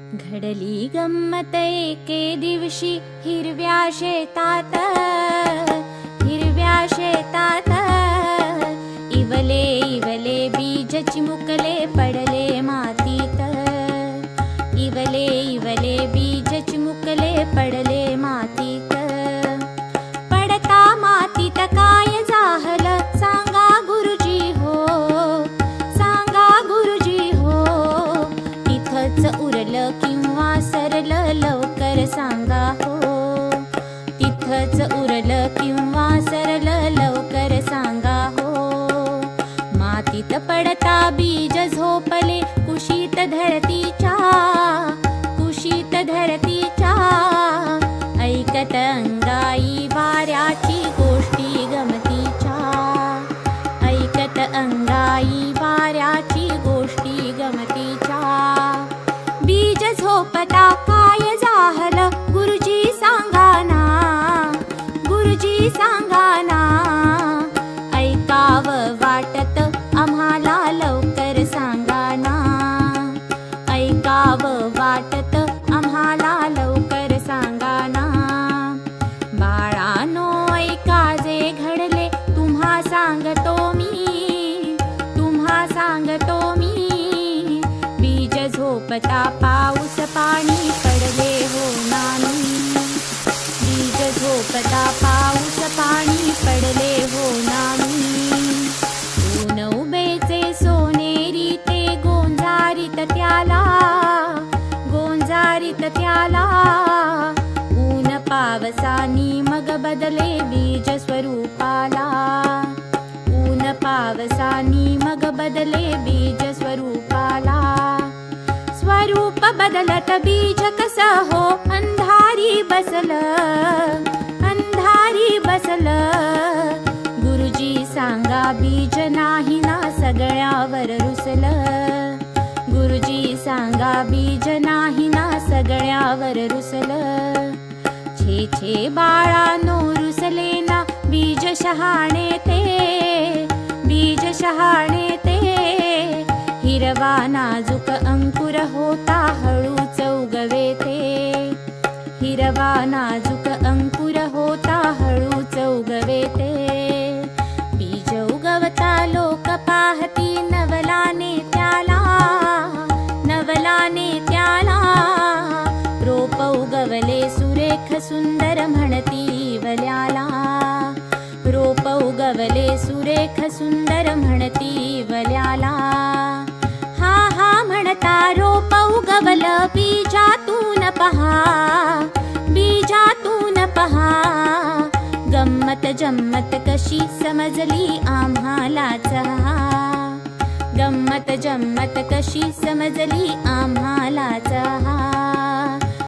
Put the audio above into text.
घडली गंमत एके दिवशी हिरव्या शेतात, हिरव्या शेतात इवले इवले बीज चिमुकले पडले मातीत, इवले इवले बीज चिमुकले पडले मातीत. पडता मातीत काय झालं सांगा गुरुजी हो, सांगा गुरुजी हो. तिथंच उरलं किंवा सरलं लवकर सांगा हो, तिथंच उरलं किंवा सरलं लवकर सांगा हो. मातीत पडता बीज झोपले कुशीत धरतीच्या, कुशीत धरतीच्या. ऐकत अंगाई वाऱ्याची गोष्टी गमतीच्या, ऐकत अंगाई वाऱ्याची गोष्टी गमतीच्या. बीज झोपता काय झालं गुरुजी सांगा ना, गुरुजी सांगा ना. ऐकावं वाटत आम्हाला लवकर सांगा ना, ऐकावं वाटत आम्हाला लवकर सांगा ना. बाळानो ऐका जे घडले तुम्हा सांगतो मी, तुम्हा सांगतो मी. बीज झोपता पाऊस पाणी पडले हो नामी, बीज झोपता पाऊस पाणी पडले हो नामी. ऊन उभेचे सोनेरी ते गोंजारीत त्याला, गोंजारीत त्याला. ऊन पावसानी मग बदले बीज स्वरूपाला, ऊन पावसानी मग बदले बीज स्वरूपाला. स्वरूप बदलत बीज कसं हो अंधारी बसलं, अंधारी बसलं. गुरुजी सांगा बीज नाही ना सगळ्यावर रुसलं, गुरुजी सांगा बीज नाही ना सगळ्यावर रुसलं. छे छे बाळानो रुसले ना बीज शहाणे ते, बीज शहाणे ते. हिरवा नाजूक अंकुर होता हळूच उगवे ते, हिरवा नाजूक अंकुर होता हळूच उगवे ते. बीज उगवता लोक पाहती नवलाने त्याला, नवलाने त्याला. रोप उगवले सुरेख सुंदर म्हणती वल्याला, रोप उगवले सुरेख सुंदर म्हणती वल्याला. हा हा म्हणता रोप उगवलं बीजातून पहा, बीजातून पहा. गंमत जम्मत कशी समजली आम्हालाच हा, गंमत जम्मत कशी समजली आम्हालाच हा.